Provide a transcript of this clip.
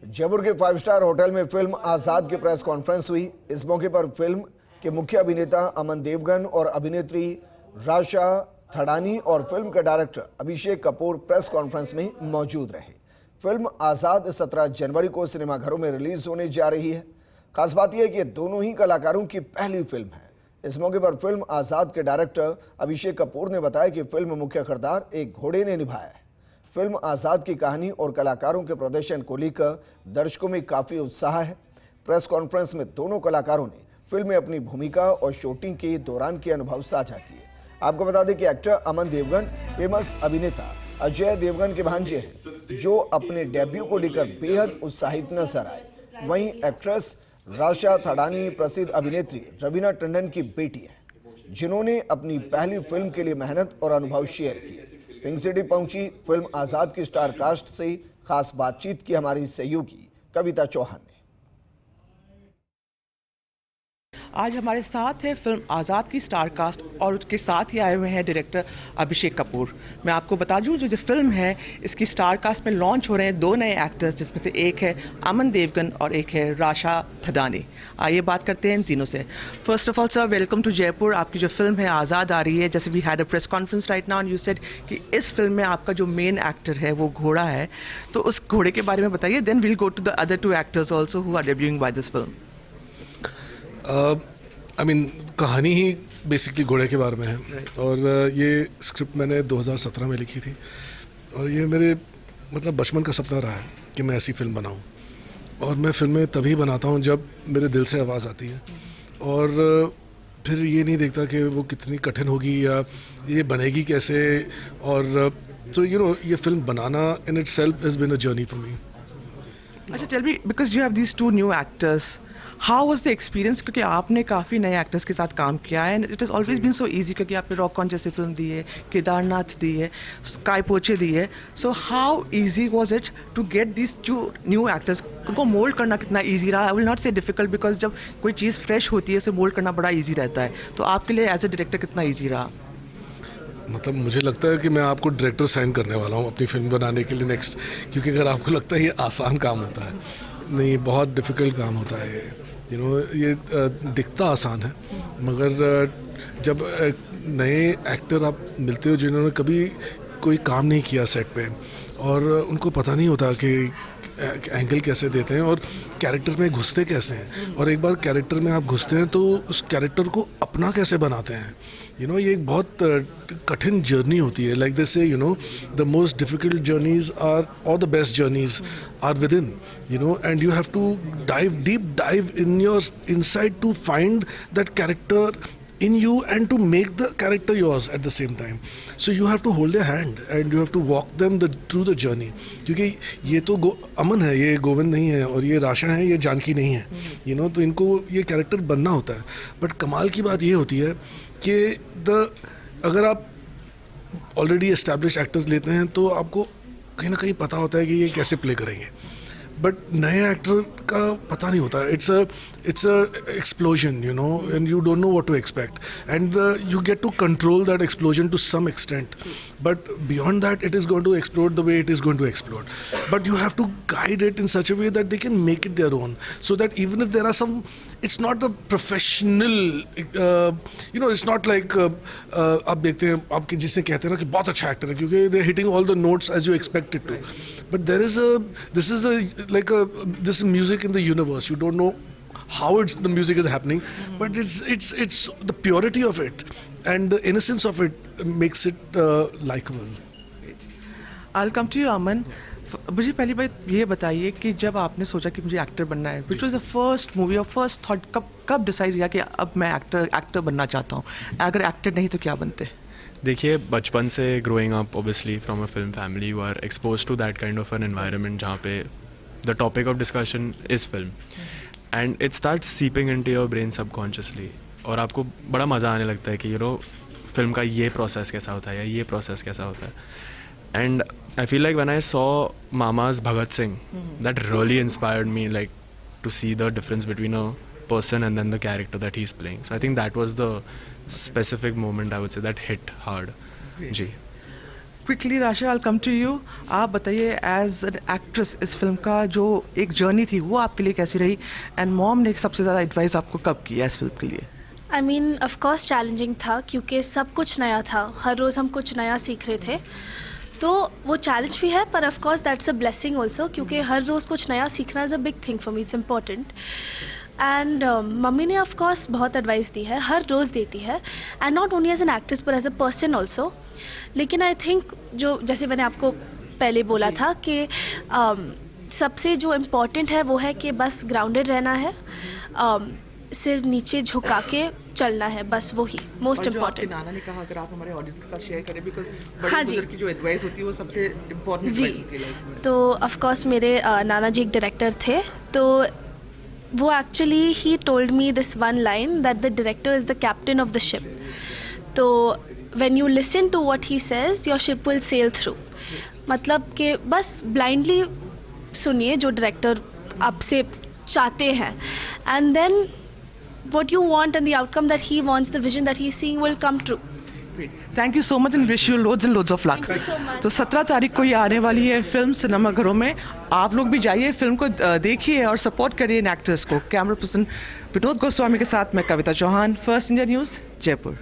जयपुर के 5 star hotel में film आजाद की प्रेस कॉन्फ्रेंस हुई। इस मौके पर फिल्म के मुख्य अभिनेता अमन देवगन और अभिनेत्री राशा थडानी और फिल्म के director Abhishek Kapoor press conference में मौजूद रहे। फिल्म आजाद 17 जनवरी को सिनेमाघरों में रिलीज होने जा रही है। खास बात यह है कि दोनों ही कलाकारों की पहली फिल्म है। इस मौके पर फिल्म आजाद के डायरेक्टर अभिषेक कपूर ने बताया कि फिल्म में मुख्य किरदार एक घोड़े ने निभाया है। फिल्म आजाद की कहानी और कलाकारों के प्रदर्शन को लेकर दर्शकों में काफी उत्साह है। प्रेस कॉन्फ्रेंस में दोनों कलाकारों ने फिल्म में अपनी भूमिका और शूटिंग के दौरान के अनुभव साझा किए। आपको बता दें कि एक्टर अमन देवगन फेमस अभिनेता अजय देवगन के भांजे हैं, जो अपने डेब्यू को लेकर बेहद उत्साहित नजर आए। वहीं एक्ट्रेस राशा थडानी प्रसिद्ध अभिनेत्री रवीना टंडन की बेटी है, जिन्होंने अपनी पहली फिल्म के लिए मेहनत और अनुभव शेयर किए। पिंक सिटी पहुंची फिल्म आजाद की स्टार कास्ट से खास बातचीत की हमारी सहयोगी कविता चौहान ने। आज हमारे साथ है फिल्म आज़ाद की स्टार कास्ट और उसके साथ ही आए हुए हैं डायरेक्टर अभिषेक कपूर। मैं आपको बता दूं जो फिल्म है इसकी स्टार कास्ट में लॉन्च हो रहे हैं 2 नए एक्टर्स, जिसमें से एक है अमन देवगन और एक है राशा थडानी। आइए बात करते हैं इन तीनों से। First of all sir, welcome to Jaipur. आपकी जो फिल्म है आज़ाद आ रही है, जैसे we had a press conference right now and you said कि इस फिल्म में आपका जो मेन एक्टर है वो घोड़ा है, तो उस घोड़े के बारे में बताइए। Then we'll go to the other 2 actors also who are debuting by this film. कहानी ही बेसिकली घोड़े के बारे में है और ये स्क्रिप्ट मैंने 2017 में लिखी थी और ये मेरे बचपन का सपना रहा है कि मैं ऐसी फिल्म बनाऊं। और मैं फिल्में तभी बनाता हूं जब मेरे दिल से आवाज़ आती है और फिर ये नहीं देखता कि वो कितनी कठिन होगी या ये बनेगी कैसे। और तो ये फिल्म बनाना in itself has been a journey for me. अच्छा, tell me, because you have these 2 new actors, how was the experience? क्योंकि आपने काफ़ी नए एक्टर्स के साथ काम किया है and it is always been so easy, क्योंकि आपने रॉक कॉन जैसी फिल्म दी है, केदारनाथ दी है, स्काई पोचे दी है। So how easy was it to get this 2 new actors? उनको मोल्ड करना कितना ईजी रहा? आई विल नॉट से डिफिकल्ट, बिकॉज जब कोई चीज़ फ्रेश होती है उसे मोल्ड करना बड़ा ईजी रहता है, तो आपके लिए एज ए डायरेक्टर कितना ईजी रहा? मुझे लगता है कि मैं आपको डायरेक्टर साइन करने वाला हूँ अपनी फिल्म बनाने के लिए नेक्स्ट, क्योंकि अगर आपको लगता है ये आसान काम होता है, नहीं, बहुत डिफ़िकल्ट काम होता है ये। ये दिखता आसान है, मगर जब नए एक्टर आप मिलते हो जिन्होंने कभी कोई काम नहीं किया सेट पे और उनको पता नहीं होता कि एंगल कैसे देते हैं और कैरेक्टर में घुसते कैसे हैं, और एक बार कैरेक्टर में आप घुसते हैं तो उस कैरेक्टर को अपना कैसे बनाते हैं, ये एक बहुत कठिन जर्नी होती है। Like this say the most difficult journeys are और the best journeys are within, and you have to deep dive in your inside to find that character in you and to make the character yours at the same time. So you have to hold their hand and you have to walk them through the journey. क्योंकि ये तो अमन है, ये गोविंद नहीं है, और ये राशा है, ये जानकी नहीं है, तो इनको ये कैरेक्टर बनना होता है। बट कमाल की बात ये होती है कि अगर आप ऑलरेडी एस्टैब्लिश एक्टर्स लेते हैं तो आपको कहीं ना कहीं पता होता है कि ये कैसे प्ले करेंगे, बट नए एक्टर का पता नहीं होता। It's a explosion, and you don't know what to expect, and you get to control that explosion to some extent, but beyond that it is going to explode the way it is going to explode, but you have to guide it in such a way that they can make it their own, so that even if there are some, it's not the professional, it's not like आप देखते हैं आपके जिससे कहते हैं ना कि बहुत अच्छा एक्टर है क्योंकि they are hitting all the notes as you expect it to, but this is music in the universe. You don't know how the music is happening, but it's the purity of it and the innocence of it makes it likable. I'll come to you, Aman. मुझे पहली बात ये बताइए कि जब आपने सोचा कि मुझे एक्टर बनना है, which was the first movie or first thought, कब डिसाइड किया कि अब मैं एक्टर बनना चाहता हूँ? अगर एक्टर नहीं तो क्या बनते? देखिए, बचपन से growing up obviously from a film family, you are expose to that kind of an environment जहाँ पे the topic of discussion is film and it start seeping into your brain subconsciously, और आपको बड़ा मज़ा आने लगता है कि फिल्म का ये प्रोसेस कैसा होता है या ये प्रोसेस कैसा होता है। And I feel like when I saw मामा's Bhagat Singh, that really inspired me, like to see the difference between a person and then the character that he's playing. So I think that was the specific moment, I would say, that hit hard. Ji. Quickly Rasha, I come to you. आप बताइए as an actress इस film का जो एक journey थी वो आपके लिए कैसी रही, एंड मॉम ने सबसे ज़्यादा एडवाइस आपको कब किया इस फिल्म के लिए? I mean of course challenging था क्योंकि सब कुछ नया था, हर रोज़ हम कुछ नया सीख रहे थे, तो वो चैलेंज भी है पर of course that's a blessing also, क्योंकि हर रोज़ कुछ नया सीखना is a big thing for me, it's important. And mummy ने ऑफ कोर्स बहुत एडवाइस दी है, हर रोज़ देती है, and not only as an actress पर एज अ पर्सन ऑल्सो. लेकिन आई थिंक जो जैसे मैंने आपको पहले बोला था कि सबसे जो इम्पोर्टेंट है वो है कि बस ग्राउंडेड रहना है, सिर नीचे झुका के चलना है, बस वही मोस्ट इम्पॉर्टेंट. नाना ने कहा अगर आप हमारे ऑडियंस के साथ शेयर करें, बिकॉज हाँ जी. की जो एडवाइस होती है वो सबसे इम्पोर्टेंट जी, एडवाइस होती है लाइफ में. तो ऑफ कोर्स मेरे नाना जी एक डायरेक्टर थे, तो वो actually he told me this one line that the director is the captain of the ship. तो when you listen to what he says your ship will sail through. मतलब कि बस blindly सुनिए जो डायरेक्टर आपसे चाहते हैं, and then what you want and the outcome that he wants, the vision that he's seeing will come true. Thank you so much and wish you loads and loads of luck. तो 17 तारीख को ये आने वाली है film cinema घरों में. आप लोग भी जाइए, फिल्म को देखिए और सपोर्ट करिए इन एक्टर्स को. कैमरा पर्सन विनोद गोस्वामी के साथ मैं Kavita Chauhan, first India news, Jaipur.